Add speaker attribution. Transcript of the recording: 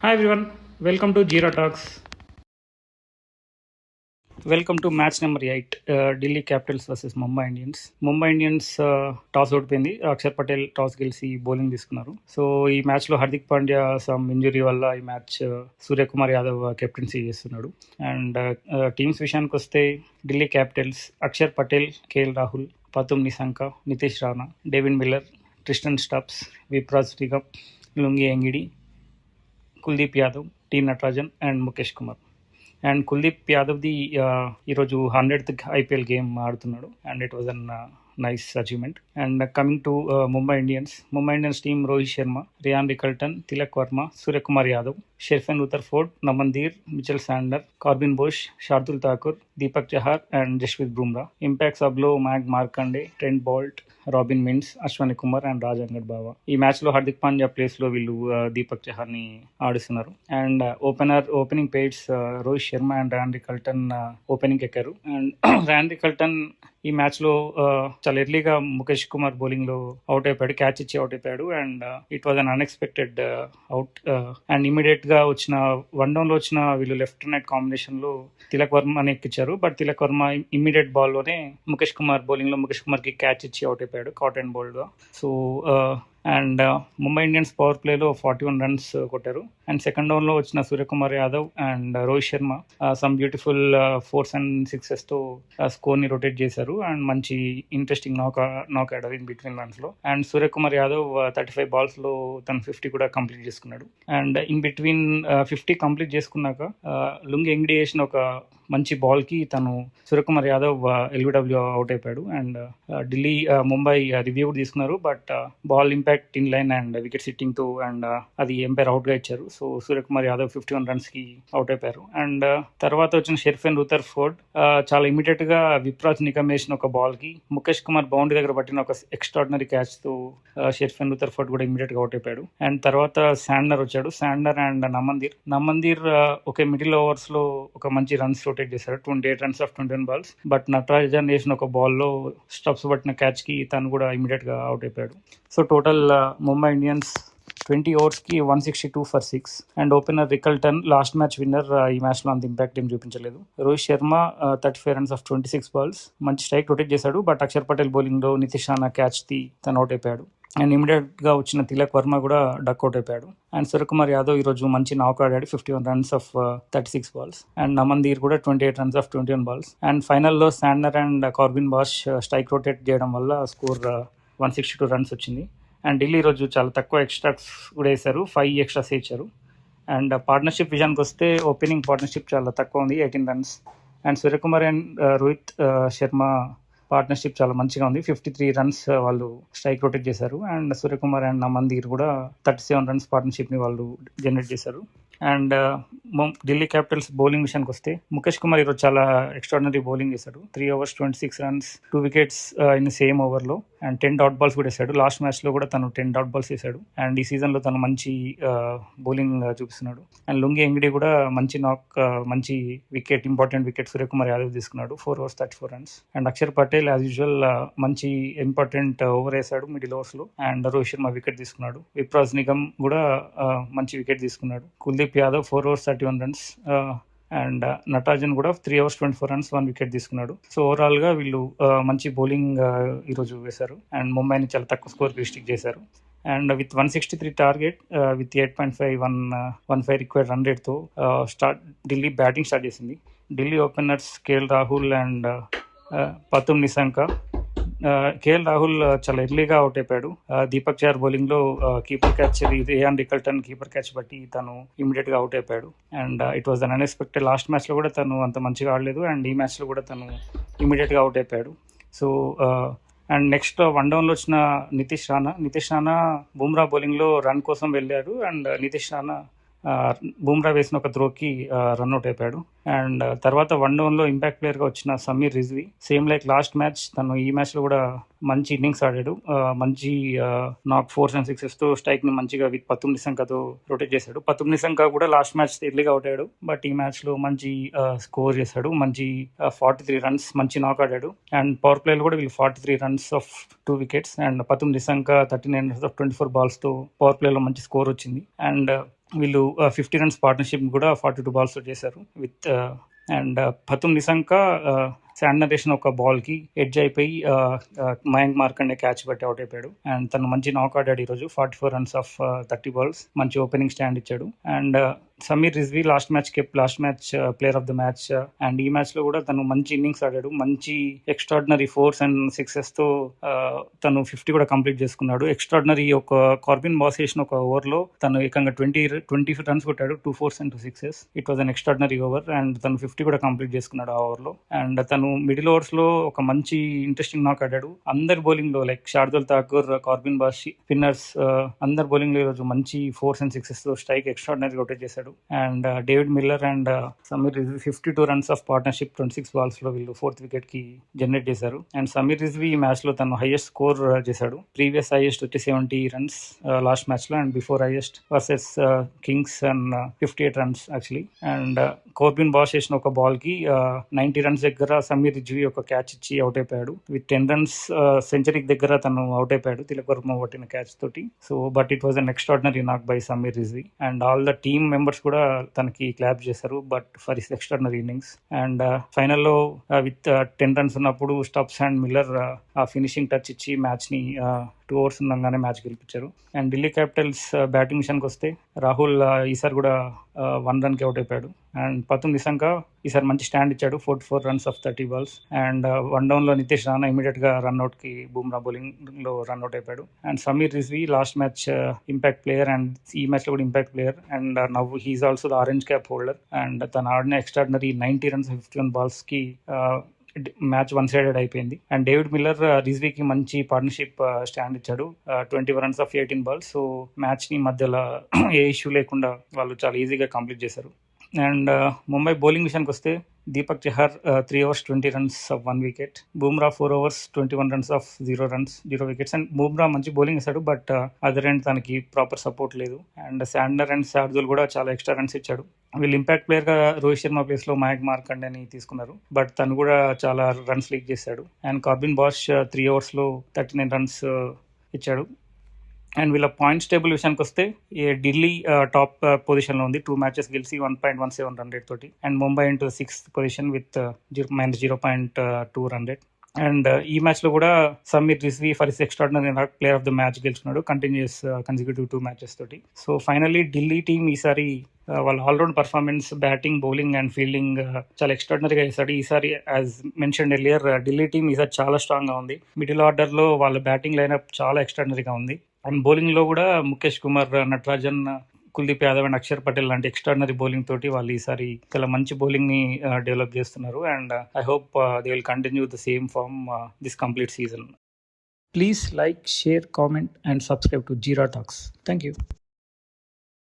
Speaker 1: Hi everyone, welcome to Jira Talks. Welcome to match number 8, Delhi Capitals versus Mumbai Indians. Mumbai Indians toss ఓడిపోయింది. Akshar Patel toss గెలిచి bowling తీసుకున్నారు. So ఈ మ్యాచ్లో Hardik Pandya some injury వల్ల ఈ match Suryakumar Yadav captaincy చేస్తున్నాడు. And teams విషయానికి వస్తే Delhi Capitals Akshar Patel, KL Rahul, Pathum Nissanka, Nitish Rana, David Miller, Tristan Stubbs, Vipraj Nigam, Lungi Ngidi, Kuldeep Yadav, T Natarajan and Mukesh Kumar. And Kuldeep యాదవ్ది ఈరోజు 100th ఐపీఎల్ గేమ్ ఆడుతున్నాడు. And it was an nice achievement. And coming to Mumbai Indians team Rohit Sharma, Ryan Rickelton, Tilak Varma, Suryakumar Yadav, Sherfane Rutherford, Naman Dhir, Mitchell Santner, Corbin Bosch, Shardul Thakur, Deepak Chahar and Jasprit Bumrah. Impact సబ్లో Mayank Markande, Trent Boult, Robin Minz, Ashwani Kumar and Raj Angad Bawa. ఈ మ్యాచ్లో హార్దిక్ పాండ్యా ప్లేస్లో వీళ్ళు దీపక్ చహార్ని ఆడిస్తున్నారు. And opening pairs Rohit Sharma and Ryan Rickelton opening ఎక్కారు. And Ryan Rickelton ఈ మ్యాచ్లో చాలా ఎర్లీగా ముఖేష్ కుమార్ బౌలింగ్లో అవుట్ అయిపోయాడు, క్యాచ్ ఇచ్చి అవుట్ అయిపోయాడు. And it was an unexpected out. And ఇమీడియట్గా వచ్చిన వన్ డౌన్లో వచ్చిన వీళ్ళు లెఫ్ట్ రైట్ కాంబినేషన్లో తిలక్ వర్మని ఎక్కించారు. బట్ తిలక్ వర్మ ఇమీడియట్ బాల్లోనే ముఖేష్ కుమార్ బౌలింగ్లో ముఖేష్ కుమార్కి క్యాచ్ ఇచ్చి అవుట్ అయిపోయాడు, కాట్ అండ్ బౌల్డ్గా. So and Mumbai Indians power ప్లేలో 41 రన్స్ కొట్టారు. అండ్ సెకండ్ డౌన్లో వచ్చిన Suryakumar Yadav and Rohit Sharma some beautiful 4s and 6s స్కోర్ని రొటేట్ చేశారు. అండ్ మంచి ఇంట్రెస్టింగ్ నాక్ ఆడారు ఇన్ బిట్వీన్ రన్స్లో. అండ్ సూర్యకుమార్ యాదవ్ 35 balls తను 50 కూడా కంప్లీట్ చేసుకున్నాడు. అండ్ ఇన్ బిట్వీన్ 50 కంప్లీట్ చేసుకున్నాక లుంగి ఎంగిడి చేసిన ఒక మంచి బాల్కి తను సూర్యకుమార్ యాదవ్ ఎల్బిడబ్ల్యూ అవుట్ అయిపోయాడు. అండ్ ఢిల్లీ ముంబై రివ్యూ కూడా తీసుకున్నారు. But ball impact in line and wicket సిట్టింగ్తో అండ్ అది ఎంపైర్ అవుట్గా ఇచ్చారు. సో సూర్యకుమార్ యాదవ్ 51 runsకి అవుట్ అయిపోయారు. అండ్ తర్వాత వచ్చిన షెర్ఫెన్ రుథర్ఫోర్డ్ చాలా ఇమీడియట్గా విప్రాజ్ నిగమ్ వేసిన ఒక బాల్కి ముఖేష్ కుమార్ బౌండరీ దగ్గర పట్టిన ఒక ఎక్స్ట్రాడినరీ క్యాచ్తో షెర్ఫెన్ రుథర్ఫోర్డ్ కూడా ఇమీడియట్గా అవుట్ అయిపోయాడు. అండ్ తర్వాత శాండర్ వచ్చాడు. శాండర్ అండ్ నమందీర్ ఒకే మిడిల్ ఓవర్స్లో ఒక మంచి రన్స్ రొటేట్ చేశారు, 28 runs of 21 balls. But Natarajan వేసిన ఒక బాల్లో స్టబ్స్ పట్టిన క్యాచ్కి తను కూడా ఇమీడియట్గా అవుట్ అయిపోయాడు. So total Mumbai Indians 20 ఓవర్స్కి 162 for 6. And opener Rickelton last match winner ఈ మ్యాచ్లో అంత ఇంపాక్ట్ ఏం చూపించలేదు. Rohit Sharma 35 runs of 26 balls మంచి స్ట్రైక్ రొటేట్ చేశాడు. బట్ అక్షర్ పటేల్ బౌలింగ్లో నితీష్ రాణా క్యాచ్ది తను అవుట్ అయిపోయాడు. అండ్ ఇమీడియట్గా వచ్చిన తిలక్ వర్మ కూడా డక్అవుట్ అయిపోయాడు. అండ్ సూర్యకుమార్ యాదవ్ ఈరోజు మంచి నాక్ ఆడాడు, 51 runs of 36 balls. And Naman Dhir కూడా 28 runs of 21 balls. అండ్ ఫైనల్లో Santner and Corbin Bosch strike rotate చేయడం వల్ల స్కోర్ 162 runs వచ్చింది. అండ్ ఢిల్లీ ఈరోజు చాలా తక్కువ ఎక్స్ట్రాస్ కూడా వేశారు, 5 extras ఇచ్చారు. అండ్ పార్ట్నర్షిప్ విషయానికి వస్తే ఓపెనింగ్ పార్ట్నర్షిప్ చాలా తక్కువ ఉంది, 18 runs. And Suryakumar and Rohit Sharma partnership చాలా మంచిగా ఉంది, 53 runs వాళ్ళు స్ట్రైక్ రొటేట్ చేశారు. అండ్ సూర్యకుమార్ అండ్ నమందీర్ కూడా 37 runs పార్ట్నర్షిప్ని వాళ్ళు జనరేట్ చేశారు. అండ్ ఢిల్లీ క్యాపిటల్స్ బౌలింగ్ విషయానికి వస్తే ముఖేష్ కుమార్ ఈరోజు చాలా ఎక్స్ట్రాడినరీ బౌలింగ్ చేశాడు, 3 overs 26 runs, 2 wickets in same ఓవర్లో. అండ్ 10 dot balls కూడా వేశాడు. లాస్ట్ మ్యాచ్లో కూడా తను 10 dot balls వేశాడు. అండ్ ఈ సీజన్లో తను మంచి బౌలింగ్ చూపిస్తున్నాడు. అండ్ లుంగి ఎంగిడి కూడా మంచి wicket, important wicket Suryakumar Yadav తీసుకున్నాడు, 4 overs 34 runs. And Akshar Patel as usual మంచి ఇంపార్టెంట్ ఓవర్ వేశాడు మిడిల్ ఓవర్స్లో. అండ్ రోహిత్ శర్మ వికెట్ తీసుకున్నాడు. విప్రాజ్ నిగమ్ కూడా మంచి వికెట్ తీసుకున్నాడు. Kuldeep Yadav 4 overs 31 runs. And Natarajan కూడా 3 overs 24 runs, 1 wicket తీసుకున్నాడు. సో ఓవరాల్గా వీళ్ళు మంచి బౌలింగ్ ఈరోజు వేశారు. అండ్ ముంబైని చాలా తక్కువ స్కోర్కి రిస్ట్రిక్ట్ చేశారు. And with 163 target with 8.5 required run రేట్తో ఢిల్లీ బ్యాటింగ్ స్టార్ట్ చేసింది. Delhi openers KL Rahul and Pathum Nissanka. KL Rahul చాలా ఎర్లీగా అవుట్ అయిపోయాడు. దీపక్ చహర్ బౌలింగ్లో keeper catch, Ryan Rickelton keeper catch బట్టి తను ఇమీడియట్గా అవుట్ అయిపోయాడు. And it was an unexpected. Last మ్యాచ్లో కూడా తను అంత మంచిగా ఆడలేదు. అండ్ ఈ మ్యాచ్లో కూడా తను ఇమీడియట్గా అవుట్ అయిపోయాడు. సో అండ్ నెక్స్ట్ వన్ డౌన్లో వచ్చిన నితీష్ రాణా బుమ్రా బౌలింగ్లో రన్ కోసం వెళ్ళాడు. అండ్ నితీష్ రాణా బుమ్రా వేసిన ఒక త్రోకి రన్అట్ అయిపోయాడు. అండ్ తర్వాత వన్ డౌన్లో ఇంపాక్ట్ ప్లేయర్గా వచ్చిన Sameer Rizvi same like last match తను ఈ మ్యాచ్లో కూడా మంచి ఇన్నింగ్స్ ఆడాడు. మంచి నాక్ 4s and 6s స్ట్రైక్ని మంచిగా విత్ పతుమ్ నిశంకతో రొటేట్ చేశాడు. పతుమ్ నిశంక కూడా లాస్ట్ మ్యాచ్ ఎర్లీగా అవుట్ అయ్యాడు. బట్ ఈ మ్యాచ్లో మంచి స్కోర్ చేశాడు, మంచి 43 runs, మంచి నాక్ ఆడాడు. అండ్ పవర్ ప్లేలో కూడా వీళ్ళు 43 runs of 2 wickets. And Pathum Nissanka 39 runs of 24 balls power ప్లేలో మంచి స్కోర్ వచ్చింది. అండ్ వీళ్ళు 50 రన్స్ పార్ట్నర్షిప్ కూడా 42 బాల్స్తో చేశారు with and Pathum Nissanka sand narration ఒక బాల్కి ఎడ్జ్ అయిపోయి మయాంక్ మార్కండే క్యాచ్ పట్టి అవుట్ అయిపోయాడు. అండ్ తను మంచి నాక్ ఆడాడు ఈరోజు. 44 రన్స్ ఆఫ్ 30 బాల్స్, మంచి ఓపెనింగ్ స్టాండ్ ఇచ్చాడు. And Sameer Rizvi last match player of the match. And ఈ మ్యాచ్ లో కూడా తను మంచి ఇన్నింగ్స్ ఆడాడు. మంచి ఎక్స్ట్రాడినరీ 4s and 6s తో తను 50 కూడా కంప్లీట్ చేసుకున్నాడు. ఎక్స్ట్రాడినరీ ఒక కార్బిన్ బాస్ చేసిన ఒక ఓవర్ లో తను ఏకంగా 20 రన్స్ కొట్టాడు, 2 4s and 2 6s. It was an extraordinary over and తను 50 కూడా కంప్లీట్ చేసుకున్నాడు ఆ ఓవర్ లో. అండ్ తను మిడిల్ ఓవర్స్ లో ఒక మంచి ఇంట్రెస్టింగ్ నాక్ ఆడాడు. అందరి బౌలింగ్ లో like Shardul Thakur, Corbin boss, spinners అందరి బౌలింగ్ లో ఈరోజు మంచి 4s and 6s తో స్ట్రైక్ ఎక్స్ట్రాడినరీ రొటేట్ చేశాడు. And David Miller and Sameer Rizvi 52 runs of partnership 26 balls లో వీళ్ళు 4th వికెట్ కి జనరేట్ చేశారు. అండ్ సమీర్ రిజ్వీ ఈ మ్యాచ్ లో తను హైయెస్ట్ స్కోర్ చేశాడు. ప్రీవియస్ హైయెస్ట్ వచ్చి 70 రన్స్ లాస్ట్ మ్యాచ్ లో, and before highest versus Kings and 58 runs actually. And Corbin boss చేసిన ఒక బాల్ కి 90 రన్స్ దగ్గర సమీర్ రిజ్వీ ఒక క్యాచ్ ఇచ్చి అవుట్ అయిపోయాడు. విత్ 10 రన్స్ సెంచరీ దగ్గర తను అవుట్ అయిపోయాడు తిలక్ వర్మ కొట్టిన క్యాచ్ తోటి. So but it was an extraordinary knock by Sameer Rizvi. And all the team members కూడా తనకి క్లాప్ చేశారు but for his extraordinary innings. And ఫైనల్లో విత్ 10 రన్స్ ఉన్నప్పుడు స్టబ్స్ అండ్ మిల్లర్ ఆ ఫినిషింగ్ టచ్ ఇచ్చి మ్యాచ్ ని 2 overs ఉండగానే మ్యాచ్ గెలిపించారు. అండ్ ఢిల్లీ క్యాపిటల్స్ బ్యాటింగ్ విషయానికి వస్తే రాహుల్ ఈసారి కూడా 1 run కి అవుట్ అయిపోయాడు. అండ్ పతుమ్ నిశంక ఈసారి మంచి స్టాండ్ ఇచ్చాడు, 44 runs off 30 balls. And 1 down లో నితీష్ రాణా ఇమీడియట్ గా రన్అట్ కి బుమ్రా బౌలింగ్ లో రన్అట్ అయిపోయాడు. And Sameer Rizvi last match impact player and ఈ మ్యాచ్ లో కూడా impact player. And now he's also the orange cap holder. And తను ఆడిన ఎక్స్ట్రాడినరీ 90 రన్స్ 51 బాల్స్ కి మ్యాచ్ 1-sided అయిపోయింది. అండ్ డేవిడ్ మిల్లర్ రిజ్వీకి మంచి పార్ట్నర్షిప్ స్టాండ్ ఇచ్చాడు, 20 runs of 18 balls. So match ని మధ్యలో ఏ ఇష్యూ లేకుండా వాళ్ళు చాలా ఈజీగా కంప్లీట్ చేశారు. అండ్ ముంబై బౌలింగ్ విషయానికి వస్తే Deepak Chahar 3 overs 20 runs of 1 wicket. Bumrah 4 overs 21 runs of 0 runs 0 wickets. And Bumrah మంచి బౌలింగ్ ఇస్తాడు బట్ అదర్ ఎండ్ తనకి ప్రాపర్ సపోర్ట్ లేదు. అండ్ శాండర్ అండ్ శార్దుల్ కూడా చాలా ఎక్స్ట్రా రన్స్ ఇచ్చాడు. వీళ్ళు ఇంపాక్ట్ ప్లేయర్ గా రోహిత్ శర్మ ప్లేస్ లో మయాంక్ మార్కండేని తీసుకున్నారు బట్ తను కూడా చాలా రన్స్ లీక్ చేశాడు. అండ్ కార్బిన్ బాష్ 3 overs లో 39 runs ఇచ్చాడు. అండ్ వీళ్ళ పాయింట్స్ టేబుల్ విషయానికి వస్తే ఢిల్లీ టాప్ పొజిషన్లో ఉంది, 2 matches గెలిచి 1.17 run rate తోటి. And Mumbai into 6th position with -0.2 run rate. And ఈ మ్యాచ్ లో కూడా Sameer Rizvi for his extraordinary player of the match గెలుచుకున్నాడు కంటిన్యూస్ కన్సిక్యూటివ్ 2 matches తోటి. సో ఫైనల్లీ ఢిల్లీ టీమ్ ఈసారి వాళ్ళ all round performance, batting, bowling and fielding చాలా ఎక్స్ట్రాడినరీగా చేశాడు. ఈసారి as mention earlier Delhi team ఈసారి చాలా స్ట్రాంగ్ గా ఉంది. మిడిల్ ఆర్డర్ లో వాళ్ళ బ్యాటింగ్ లైనప్ చాలా ఎక్స్ట్రాడినరీగా ఉంది. అండ్ బౌలింగ్ లో కూడా ముఖేష్ కుమార్, నటరాజన్, కుల్దీప్ యాదవ్ అండ్ అక్షర్ పటేల్ లాంటి ఎక్స్ట్రాడినరీ బౌలింగ్ తోటి వాళ్ళు ఈసారి చాలా మంచి బౌలింగ్ ని డెవలప్ చేస్తున్నారు. And I hope they will continue the same form this complete season. Please like, share, comment and subscribe to Jeera Talks. Thank you.